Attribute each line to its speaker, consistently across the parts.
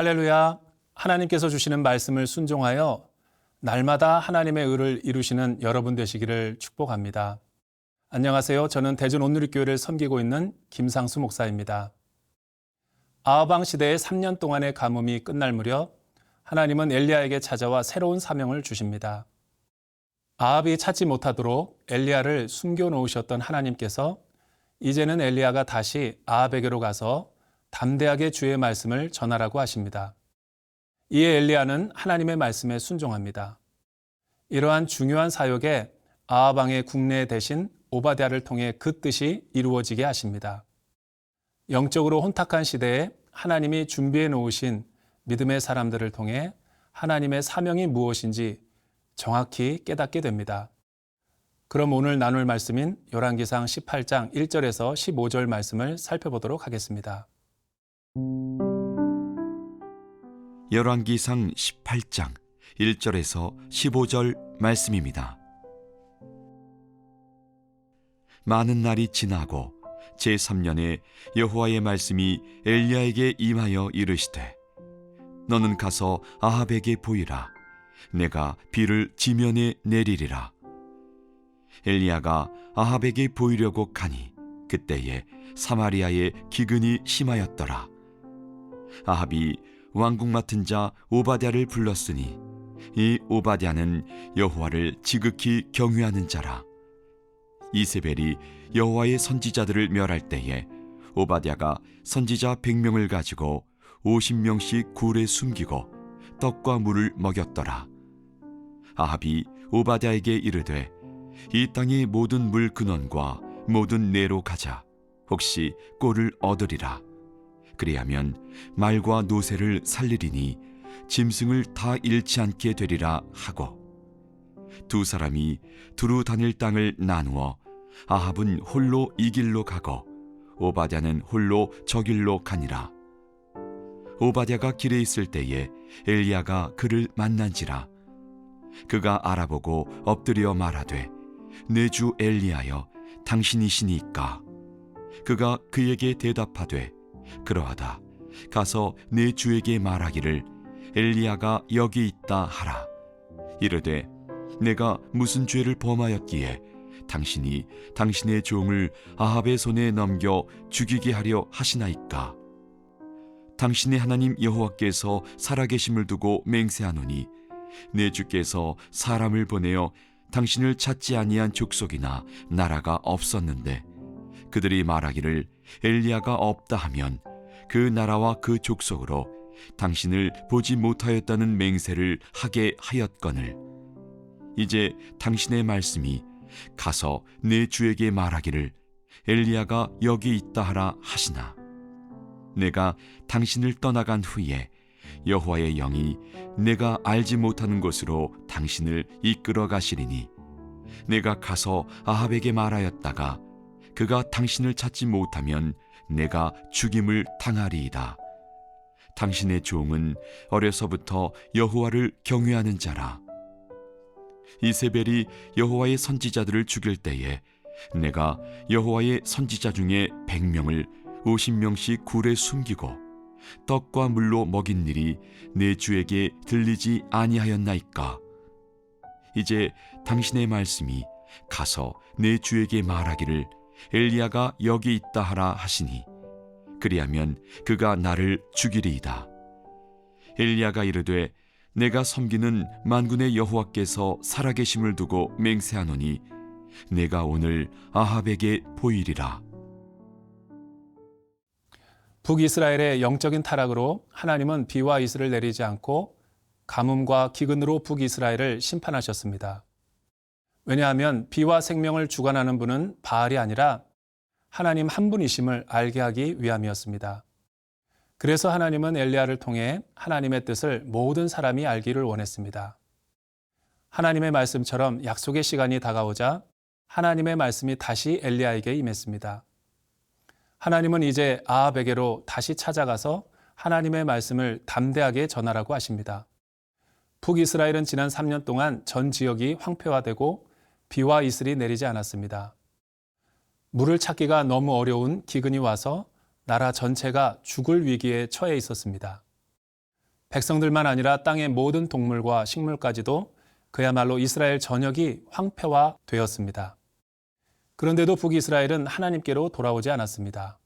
Speaker 1: 할렐루야. 하나님께서 주시는 말씀을 순종하여 날마다 하나님의 의를 이루시는 여러분 되시기를 축복합니다. 안녕하세요. 저는 대전 온누리교회를 섬기고 있는 김상수 목사입니다. 아하방 시대의 3년 동안의 가뭄이 끝날 무렵 하나님은 엘리야에게 찾아와 새로운 사명을 주십니다. 아합이 찾지 못하도록 엘리야를 숨겨놓으셨던 하나님께서 이제는 엘리야가 다시 아합에게로 가서 담대하게 주의 말씀을 전하라고 하십니다. 이에 엘리야는 하나님의 말씀에 순종합니다. 이러한 중요한 사역에 아합 왕의 국내 대신 오바댜를 통해 그 뜻이 이루어지게 하십니다. 영적으로 혼탁한 시대에 하나님이 준비해 놓으신 믿음의 사람들을 통해 하나님의 사명이 무엇인지 정확히 깨닫게 됩니다. 그럼 오늘 나눌 말씀인 열왕기상 18장 1절에서 15절 말씀을 살펴보도록 하겠습니다.
Speaker 2: 열왕기상 18장 1절에서 15절 말씀입니다. 많은 날이 지나고 제3년에 여호와의 말씀이 엘리야에게 임하여 이르시되 너는 가서 아합에게 보이라. 내가 비를 지면에 내리리라. 엘리야가 아합에게 보이려고 가니 그때에 사마리아에 기근이 심하였더라. 아합이 왕궁 맡은 자 오바댜를 불렀으니 이 오바댜는 여호와를 지극히 경외하는 자라. 이세벨이 여호와의 선지자들을 멸할 때에 오바댜가 선지자 100명을 가지고 50명씩 굴에 숨기고 떡과 물을 먹였더라. 아합이 오바댜에게 이르되 이 땅의 모든 물 근원과 모든 내로 가자. 혹시 꼴을 얻으리라. 그리하면 말과 노새를 살리리니 짐승을 다 잃지 않게 되리라 하고 두 사람이 두루 다닐 땅을 나누어 아합은 홀로 이 길로 가고 오바댜는 홀로 저 길로 가니라. 오바댜가 길에 있을 때에 엘리야가 그를 만난지라. 그가 알아보고 엎드려 말하되 내 주 엘리야여 당신이시니까. 그가 그에게 대답하되 그러하다. 가서 내 주에게 말하기를 엘리야가 여기 있다 하라. 이르되 내가 무슨 죄를 범하였기에 당신이 당신의 종을 아합의 손에 넘겨 죽이게 하려 하시나이까. 당신의 하나님 여호와께서 살아계심을 두고 맹세하노니 내 주께서 사람을 보내어 당신을 찾지 아니한 족속이나 나라가 없었는데 그들이 말하기를 엘리야가 없다 하면 그 나라와 그 족속으로 당신을 보지 못하였다는 맹세를 하게 하였거늘 이제 당신의 말씀이 가서 내 주에게 말하기를 엘리야가 여기 있다 하라 하시나 내가 당신을 떠나간 후에 여호와의 영이 내가 알지 못하는 곳으로 당신을 이끌어 가시리니 내가 가서 아합에게 말하였다가 그가 당신을 찾지 못하면 내가 죽임을 당하리이다. 당신의 종은 어려서부터 여호와를 경외하는 자라. 이세벨이 여호와의 선지자들을 죽일 때에 내가 여호와의 선지자 중에 100명을 50명씩 굴에 숨기고 떡과 물로 먹인 일이 내 주에게 들리지 아니하였나이까. 이제 당신의 말씀이 가서 내 주에게 말하기를 엘리야가 여기 있다 하라 하시니 그리하면 그가 나를 죽이리이다. 엘리야가 이르되 내가 섬기는 만군의 여호와께서 살아계심을 두고 맹세하노니 내가 오늘 아합에게 보이리라.
Speaker 1: 북이스라엘의 영적인 타락으로 하나님은 비와 이슬을 내리지 않고 가뭄과 기근으로 북이스라엘을 심판하셨습니다. 왜냐하면 비와 생명을 주관하는 분은 바알이 아니라 하나님 한 분이심을 알게 하기 위함이었습니다. 그래서 하나님은 엘리야를 통해 하나님의 뜻을 모든 사람이 알기를 원했습니다. 하나님의 말씀처럼 약속의 시간이 다가오자 하나님의 말씀이 다시 엘리야에게 임했습니다. 하나님은 이제 아합에게로 다시 찾아가서 하나님의 말씀을 담대하게 전하라고 하십니다. 북이스라엘은 지난 3년 동안 전 지역이 황폐화되고 비와 이슬이 내리지 않았습니다. 물을 찾기가 너무 어려운 기근이 와서 나라 전체가 죽을 위기에 처해 있었습니다. 백성들만 아니라 땅의 모든 동물과 식물까지도 그야말로 이스라엘 전역이 황폐화되었습니다. 그런데도 북이스라엘은 하나님께로 돌아오지 않았습니다.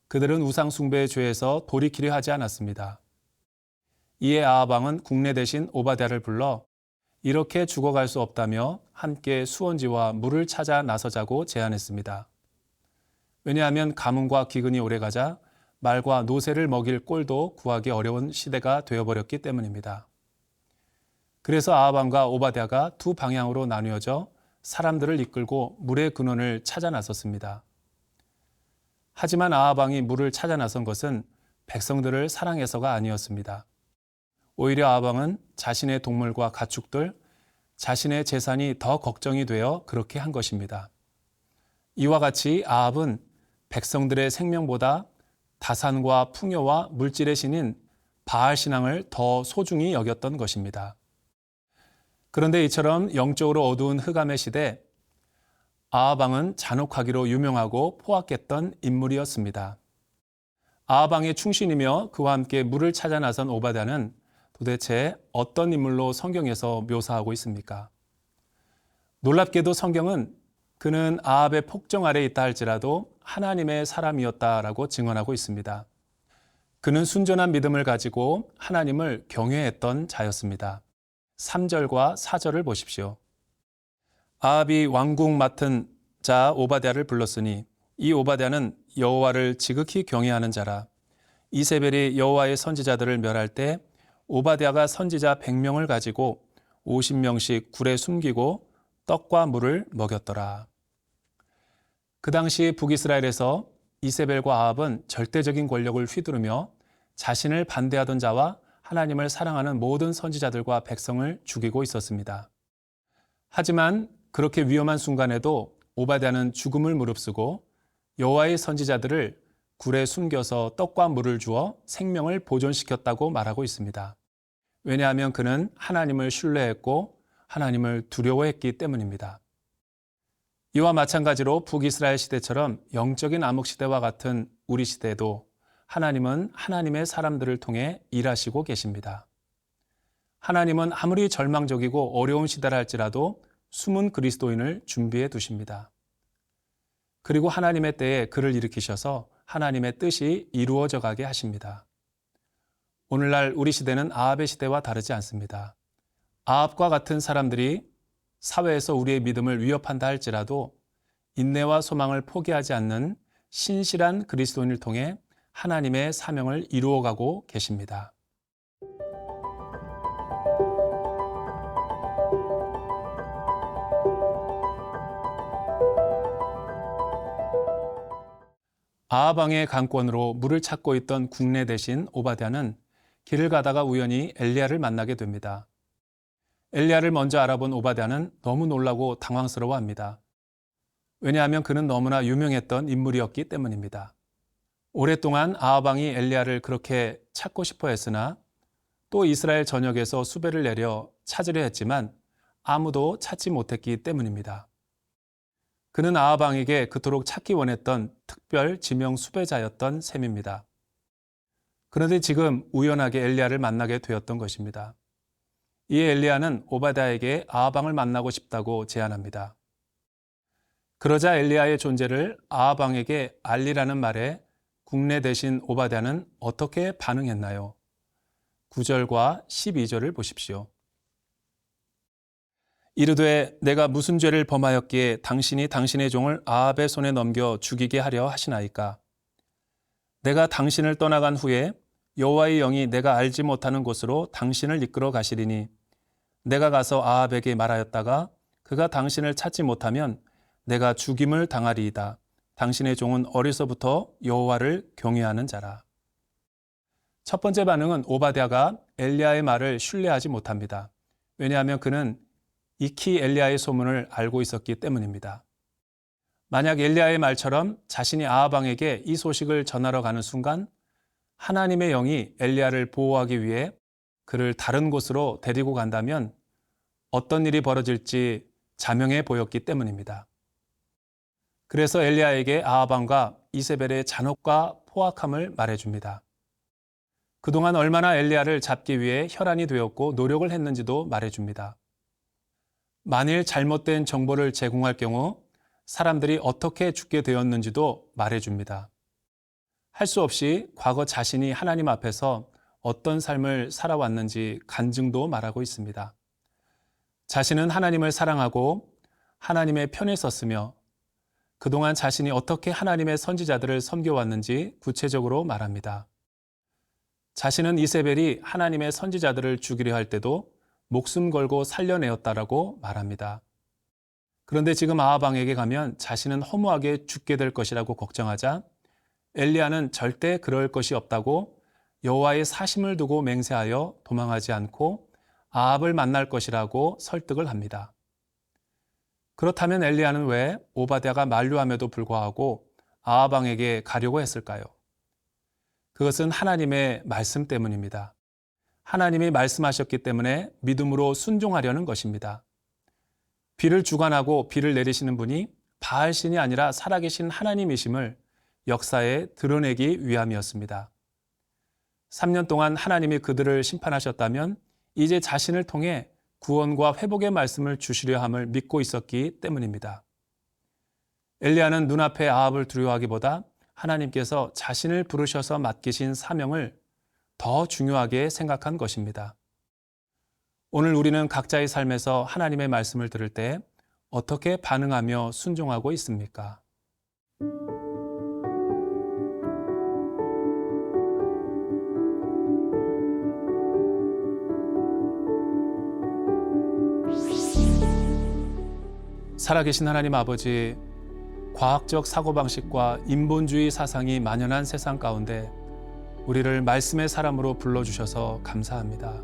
Speaker 1: 그들은 우상 숭배의 죄에서 돌이키려 하지 않았습니다. 이에 아합 왕은 국내 대신 오바댜를 불러 이렇게 죽어갈 수 없다며 함께 수원지와 물을 찾아 나서자고 제안했습니다. 왜냐하면 가뭄과 기근이 오래가자 말과 노새를 먹일 꼴도 구하기 어려운 시대가 되어버렸기 때문입니다. 그래서 아합 왕과 오바댜가 두 방향으로 나뉘어져 사람들을 이끌고 물의 근원을 찾아 나섰습니다. 하지만 아합 왕이 물을 찾아 나선 것은 백성들을 사랑해서가 아니었습니다. 오히려 아합 왕은 자신의 동물과 가축들, 자신의 재산이 더 걱정이 되어 그렇게 한 것입니다. 이와 같이 아합은 백성들의 생명보다 다산과 풍요와 물질의 신인 바알 신앙을 더 소중히 여겼던 것입니다. 그런데 이처럼 영적으로 어두운 흑암의 시대, 아합 왕은 잔혹하기로 유명하고 포악했던 인물이었습니다. 아합 왕의 충신이며 그와 함께 물을 찾아 나선 오바댜는 도대체 어떤 인물로 성경에서 묘사하고 있습니까? 놀랍게도 성경은 그는 아합의 폭정 아래 있다 할지라도 하나님의 사람이었다라고 증언하고 있습니다. 그는 순전한 믿음을 가지고 하나님을 경외했던 자였습니다. 3절과 4절을 보십시오. 아합이 왕궁 맡은 자 오바댜를 불렀으니 이 오바댜는 여호와를 지극히 경외하는 자라. 이세벨이 여호와의 선지자들을 멸할 때 오바댜가 선지자 100명을 가지고 50명씩 굴에 숨기고 떡과 물을 먹였더라. 그 당시 북이스라엘에서 이세벨과 아합은 절대적인 권력을 휘두르며 자신을 반대하던 자와 하나님을 사랑하는 모든 선지자들과 백성을 죽이고 있었습니다. 하지만 그렇게 위험한 순간에도 오바댜는 죽음을 무릅쓰고 여호와의 선지자들을 굴에 숨겨서 떡과 물을 주어 생명을 보존시켰다고 말하고 있습니다. 왜냐하면 그는 하나님을 신뢰했고 하나님을 두려워했기 때문입니다. 이와 마찬가지로 북이스라엘 시대처럼 영적인 암흑 시대와 같은 우리 시대에도 하나님은 하나님의 사람들을 통해 일하시고 계십니다. 하나님은 아무리 절망적이고 어려운 시대라 할지라도 숨은 그리스도인을 준비해 두십니다. 그리고 하나님의 때에 그를 일으키셔서 하나님의 뜻이 이루어져 가게 하십니다. 오늘날 우리 시대는 아합의 시대와 다르지 않습니다. 아합과 같은 사람들이 사회에서 우리의 믿음을 위협한다 할지라도 인내와 소망을 포기하지 않는 신실한 그리스도인을 통해 하나님의 사명을 이루어가고 계십니다. 아합 왕의 강권으로 물을 찾고 있던 국내 대신 오바댜는 길을 가다가 우연히 엘리야를 만나게 됩니다. 엘리야를 먼저 알아본 오바댜는 너무 놀라고 당황스러워합니다. 왜냐하면 그는 너무나 유명했던 인물이었기 때문입니다. 오랫동안 아합 왕이 엘리야를 그렇게 찾고 싶어 했으나 또 이스라엘 전역에서 수배를 내려 찾으려 했지만 아무도 찾지 못했기 때문입니다. 그는 아합 왕에게 그토록 찾기 원했던 특별 지명 수배자였던 셈입니다. 그런데 지금 우연하게 엘리야를 만나게 되었던 것입니다. 이에 엘리야는 오바댜에게 아합 왕을 만나고 싶다고 제안합니다. 그러자 엘리야의 존재를 아합 왕에게 알리라는 말에 국내 대신 오바댜는 어떻게 반응했나요? 9절과 12절을 보십시오. 이르되 내가 무슨 죄를 범하였기에 당신이 당신의 종을 아합의 손에 넘겨 죽이게 하려 하시나이까? 내가 당신을 떠나간 후에 여호와의 영이 내가 알지 못하는 곳으로 당신을 이끌어 가시리니 내가 가서 아합에게 말하였다가 그가 당신을 찾지 못하면 내가 죽임을 당하리이다. 당신의 종은 어려서부터 여호와를 경외하는 자라. 첫 번째 반응은 오바댜가 엘리야의 말을 신뢰하지 못합니다. 왜냐하면 그는 익히 엘리야의 소문을 알고 있었기 때문입니다. 만약 엘리야의 말처럼 자신이 아합 왕에게 이 소식을 전하러 가는 순간 하나님의 영이 엘리야를 보호하기 위해 그를 다른 곳으로 데리고 간다면 어떤 일이 벌어질지 자명해 보였기 때문입니다. 그래서 엘리야에게 아합 왕과 이세벨의 잔혹과 포악함을 말해줍니다. 그동안 얼마나 엘리야를 잡기 위해 혈안이 되었고 노력을 했는지도 말해줍니다. 만일 잘못된 정보를 제공할 경우 사람들이 어떻게 죽게 되었는지도 말해줍니다. 할 수 없이 과거 자신이 하나님 앞에서 어떤 삶을 살아왔는지 간증도 말하고 있습니다. 자신은 하나님을 사랑하고 하나님의 편에 섰으며 그동안 자신이 어떻게 하나님의 선지자들을 섬겨왔는지 구체적으로 말합니다. 자신은 이세벨이 하나님의 선지자들을 죽이려 할 때도 목숨 걸고 살려내었다라고 말합니다. 그런데 지금 아합 왕에게 가면 자신은 허무하게 죽게 될 것이라고 걱정하자 엘리야는 절대 그럴 것이 없다고 여호와의 사심을 두고 맹세하여 도망하지 않고 아합을 만날 것이라고 설득을 합니다. 그렇다면 엘리야는 왜 오바댜가 만류함에도 불구하고 아합 왕에게 가려고 했을까요? 그것은 하나님의 말씀 때문입니다. 하나님이 말씀하셨기 때문에 믿음으로 순종하려는 것입니다. 비를 주관하고 비를 내리시는 분이 바알신이 아니라 살아계신 하나님이심을 역사에 드러내기 위함이었습니다. 3년 동안 하나님이 그들을 심판하셨다면 이제 자신을 통해 구원과 회복의 말씀을 주시려 함을 믿고 있었기 때문입니다. 엘리야는 눈앞에 아합을 두려워하기보다 하나님께서 자신을 부르셔서 맡기신 사명을 더 중요하게 생각한 것입니다. 오늘 우리는 각자의 삶에서 하나님의 말씀을 들을 때 어떻게 반응하며 순종하고 있습니까? 살아계신 하나님 아버지, 과학적 사고방식과 인본주의 사상이 만연한 세상 가운데 우리를 말씀의 사람으로 불러주셔서 감사합니다.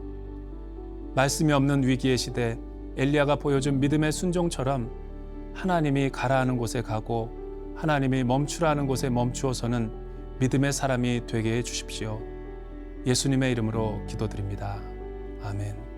Speaker 1: 말씀이 없는 위기의 시대, 엘리야가 보여준 믿음의 순종처럼 하나님이 가라 하는 곳에 가고 하나님이 멈추라 하는 곳에 멈추어서는 믿음의 사람이 되게 해 주십시오. 예수님의 이름으로 기도드립니다. 아멘.